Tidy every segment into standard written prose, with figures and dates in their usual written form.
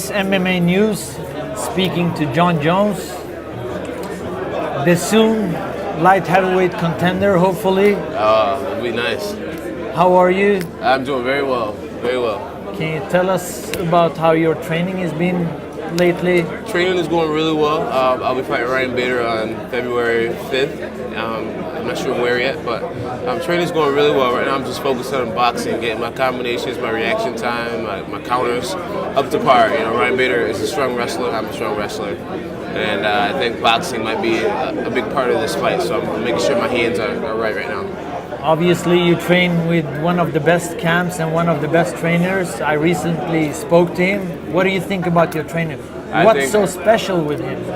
is MMA News, speaking to John Jones, the soon light heavyweight contender, hopefully. It'll be nice. How are you? I'm doing very well, very well. Can you tell us about how your training has been lately? Training is going really well. I'll be fighting Ryan Bader on February 5th. I'm not sure where yet, but training is going really well. Right now I'm just focused on boxing, getting my combinations, my reaction time, my counters up to par. You know, Ryan Bader is a strong wrestler, I'm a strong wrestler. And I think boxing might be a big part of this fight, so I'm making sure my hands are right now. Obviously, you train with one of the best camps and one of the best trainers. I recently spoke to him. What do you think about your trainer? What's so special with him?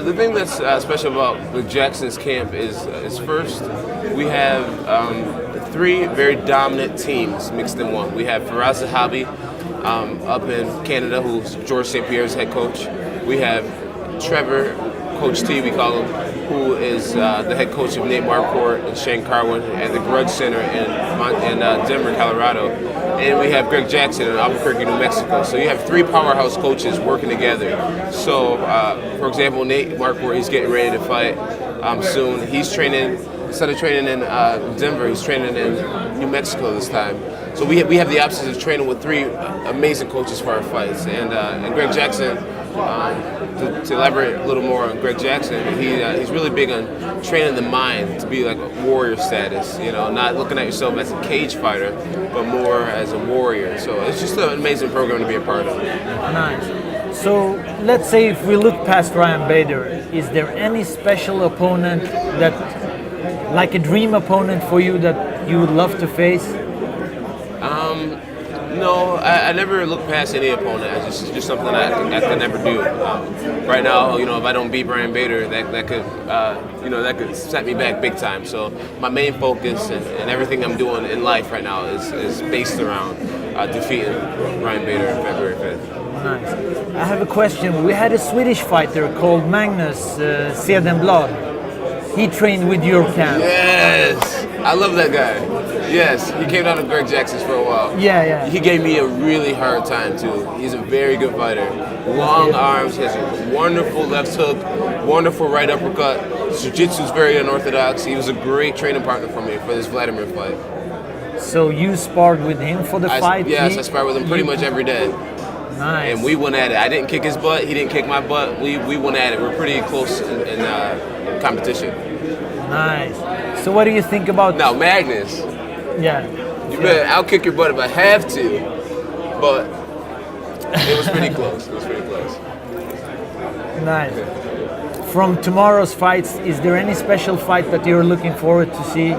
The thing that's special about the Jackson's camp is first, we have three very dominant teams mixed in one. We have Faraz Zahabi up in Canada, who's George St. Pierre's head coach. We have Trevor, Coach T, we call him, who is the head coach of Nate Marquardt and Shane Carwin at the Grudge Center in Denver, Colorado. And we have Greg Jackson in Albuquerque, New Mexico. So you have three powerhouse coaches working together. So, for example, Nate Marquardt, he's getting ready to fight soon. He's training, instead of training in Denver, he's training in New Mexico this time. So we have the option of training with three amazing coaches for our fights. And Greg Jackson, to elaborate a little more on Greg Jackson, he's really big on training the mind to be like a warrior status, you know, not looking at yourself as a cage fighter, but more as a warrior. So it's just an amazing program to be a part of. Nice. So let's say if we look past Ryan Bader, is there any special opponent that, like a dream opponent for you that you would love to face? No, I never look past any opponent. It's just something I could never do. Right now, you know, if I don't beat Brian Bader, that could set me back big time. So my main focus and everything I'm doing in life right now is based around defeating Ryan Bader on February 5th. Nice. I have a question. We had a Swedish fighter called Magnus Svendborg. He trained with your camp. Yes, I love that guy. Yes, he came down to Greg Jackson's for a while. Yeah. He gave me a really hard time too. He's a very good fighter. Long arms, he has a wonderful left hook, wonderful right uppercut. Jiu-jitsu's very unorthodox. He was a great training partner for me for this Vladimir fight. So you sparred with him for the fight? Yes, I sparred with him pretty much every day. Nice. And we went at it. I didn't kick his butt, he didn't kick my butt. We went at it. We're pretty close in competition. Nice. So what do you think about... Now, Magnus. Yeah. I'll kick your butt if I have to, but it was pretty close. Nice. From tomorrow's fights, is there any special fight that you're looking forward to see?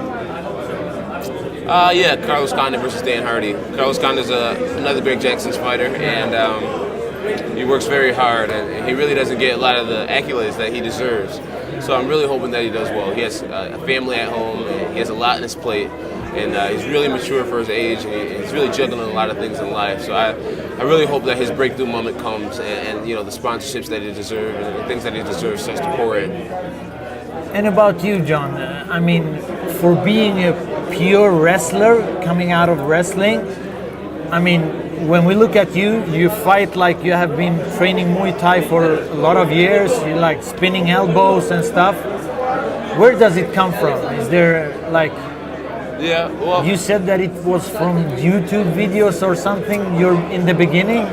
Yeah, Carlos Condit versus Dan Hardy. Carlos Condit is another Greg Jackson's fighter, and he works very hard, and he really doesn't get a lot of the accolades that he deserves. So I'm really hoping that he does well. He has a family at home, and he has a lot on his plate, and he's really mature for his age, and he's really juggling a lot of things in life. So I really hope that his breakthrough moment comes, and you know, the sponsorships that he deserves and the things that he deserves starts to pour in. And about you, John, I mean, for being a pure wrestler coming out of wrestling, I mean, when we look at you, you fight like you have been training Muay Thai for a lot of years. You like spinning elbows and stuff. Where does it come from? Is there like... Yeah, well... You said that it was from YouTube videos or something. You're in the beginning.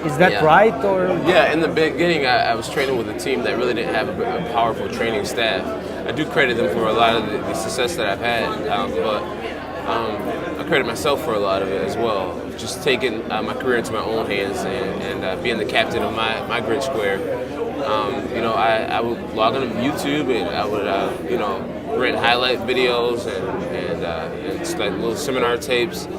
Is that right? Or yeah, in the beginning, I was training with a team that really didn't have a powerful training staff. I do credit them for a lot of the success that I've had, but I credit myself for a lot of it as well. Just taking my career into my own hands and being the captain of my grid square. You know, I would log on to YouTube and I would, you know, rent highlight videos and it's like little seminar tapes.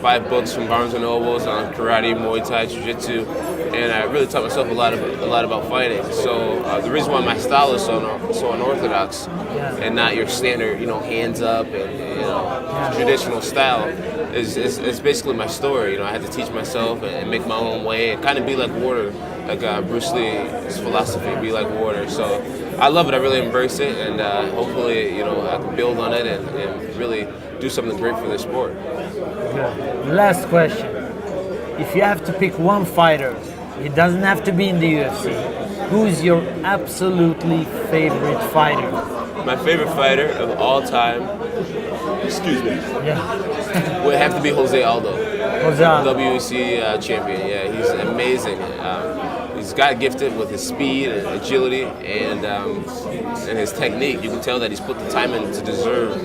5 books from Barnes and Nobles on karate, Muay Thai, Jiu-Jitsu, and I really taught myself a lot about fighting. So the reason why my style is so unorthodox and not your standard, you know, hands up and traditional style is basically my story. You know, I had to teach myself and make my own way and kind of be like water, like Bruce Lee's philosophy, be like water. So I love it. I really embrace it, and hopefully, you know, I can build on it and really do something great for this sport. Good. Last question. If you have to pick one fighter It doesn't have to be in the UFC. Who's your absolutely favorite fighter? My favorite fighter of all time, excuse me, would have to be Jose Aldo. Jose Aldo. WEC champion. Yeah, he's amazing. He's got gifted with his speed and agility and his technique. You can tell that he's put the time in to deserve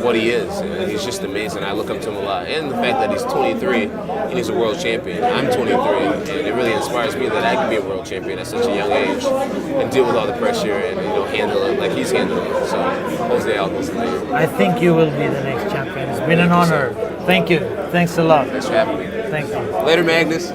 what he is. And he's just amazing. I look up to him a lot. And the fact that he's 23 and he's a world champion. I'm 23, and it really inspires me that I can be a world champion at such a young age and deal with all the pressure and handle it like he's handling it. So Jose Aldo's the man. I think you will be the next champion. It's been an honor. Thank you. Thanks a lot. Thanks for having me. Thank you. Later, Magnus.